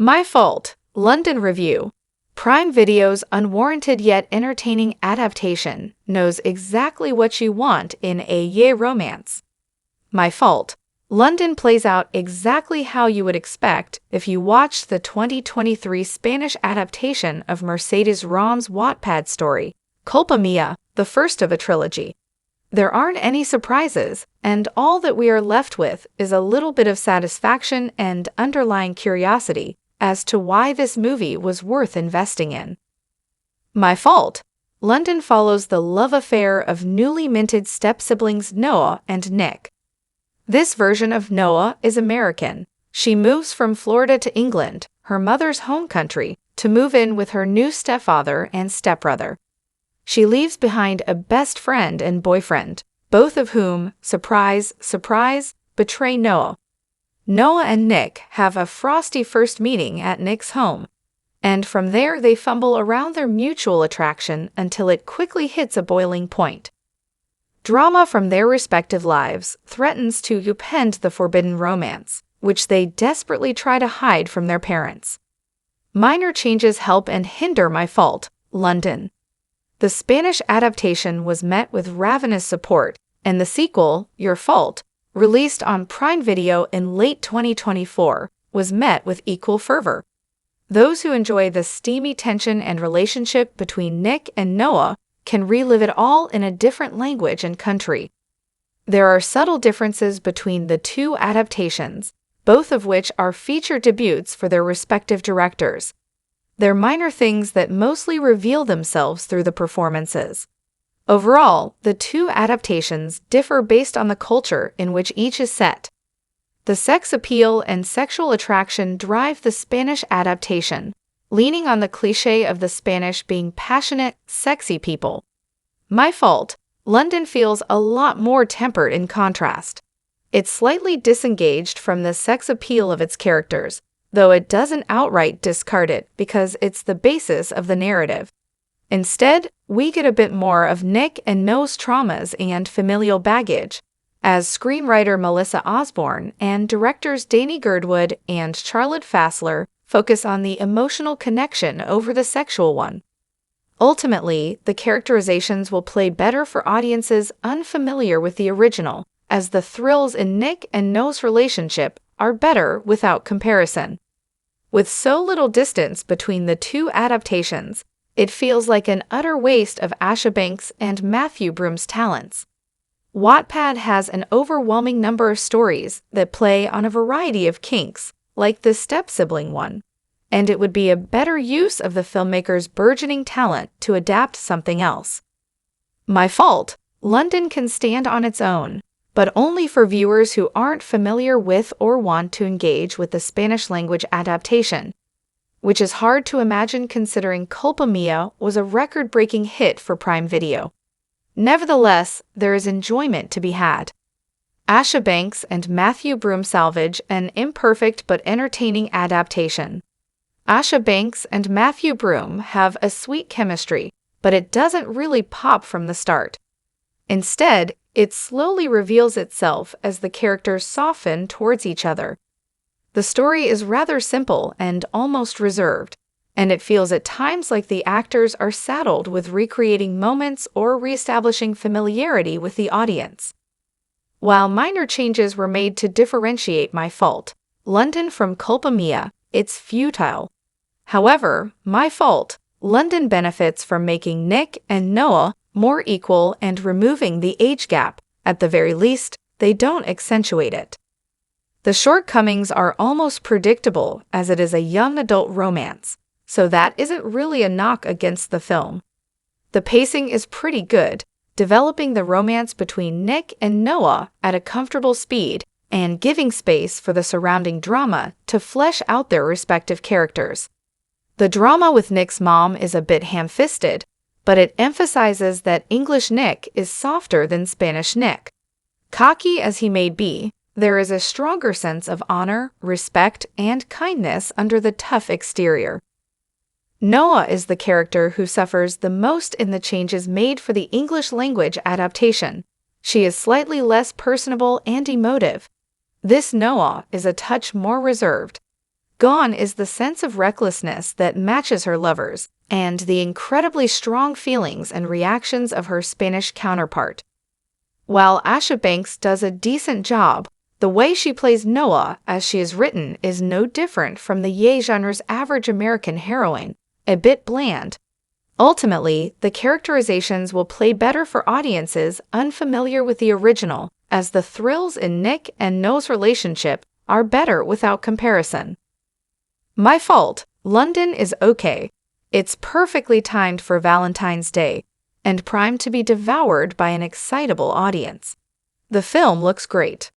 My Fault, London Review. Prime Video's unwarranted yet entertaining adaptation knows exactly what you want in a romance. My Fault, London plays out exactly how you would expect if you watched the 2023 Spanish adaptation of Mercedes Rom's Wattpad story, Culpa Mia, the first of a trilogy. There aren't any surprises, and all that we are left with is a little bit of satisfaction and underlying curiosity as to why this movie was worth investing in. My Fault, London follows the love affair of newly minted step-siblings Noah and Nick. This version of Noah is American. She moves from Florida to England, her mother's home country, to move in with her new stepfather and stepbrother. She leaves behind a best friend and boyfriend, both of whom, surprise, surprise, betray Noah. Noah and Nick have a frosty first meeting at Nick's home, and from there they fumble around their mutual attraction until it quickly hits a boiling point. Drama from their respective lives threatens to upend the forbidden romance, which they desperately try to hide from their parents. Minor changes help and hinder My Fault, London. The Spanish adaptation was met with ravenous support, and the sequel, Your Fault, released on Prime Video in late 2024, was met with equal fervor. Those who enjoy the steamy tension and relationship between Nick and Noah can relive it all in a different language and country. There are subtle differences between the two adaptations, both of which are feature debuts for their respective directors. They're minor things that mostly reveal themselves through the performances. Overall, the two adaptations differ based on the culture in which each is set. The sex appeal and sexual attraction drive the Spanish adaptation, leaning on the cliché of the Spanish being passionate, sexy people. My Fault, London feels a lot more tempered in contrast. It's slightly disengaged from the sex appeal of its characters, though it doesn't outright discard it because it's the basis of the narrative. Instead, we get a bit more of Nick and Noah's traumas and familial baggage, as screenwriter Melissa Osborne and directors Danny Girdwood and Charlotte Fassler focus on the emotional connection over the sexual one. Ultimately, the characterizations will play better for audiences unfamiliar with the original, as the thrills in Nick and Noah's relationship are better without comparison. With so little distance between the two adaptations, it feels like an utter waste of Asha Banks and Matthew Broom's talents. Wattpad has an overwhelming number of stories that play on a variety of kinks, like the step-sibling one, and it would be a better use of the filmmaker's burgeoning talent to adapt something else. My Fault, London can stand on its own, but only for viewers who aren't familiar with or want to engage with the Spanish-language adaptation, which is hard to imagine considering Culpa Mia was a record-breaking hit for Prime Video. Nevertheless, there is enjoyment to be had. Asha Banks and Matthew Broom salvage an imperfect but entertaining adaptation. Asha Banks and Matthew Broom have a sweet chemistry, but it doesn't really pop from the start. Instead, it slowly reveals itself as the characters soften towards each other. The story is rather simple and almost reserved, and it feels at times like the actors are saddled with recreating moments or reestablishing familiarity with the audience. While minor changes were made to differentiate My Fault, London from Culpa Mia, it's futile. However, My Fault, London benefits from making Nick and Noah more equal and removing the age gap. At the very least, they don't accentuate it. The shortcomings are almost predictable as it is a young adult romance, so that isn't really a knock against the film. The pacing is pretty good, developing the romance between Nick and Noah at a comfortable speed and giving space for the surrounding drama to flesh out their respective characters. The drama with Nick's mom is a bit ham-fisted, but it emphasizes that English Nick is softer than Spanish Nick. Cocky as he may be, there is a stronger sense of honor, respect, and kindness under the tough exterior. Noah is the character who suffers the most in the changes made for the English language adaptation. She is slightly less personable and emotive. This Noah is a touch more reserved. Gone is the sense of recklessness that matches her lovers, and the incredibly strong feelings and reactions of her Spanish counterpart. While Asha Banks does a decent job, the way she plays Noah, as she is written, is no different from the Ye genre's average American heroine, a bit bland. Ultimately, the characterizations will play better for audiences unfamiliar with the original, as the thrills in Nick and Noah's relationship are better without comparison. My fault, London is okay. It's perfectly timed for Valentine's Day, and primed to be devoured by an excitable audience. The film looks great.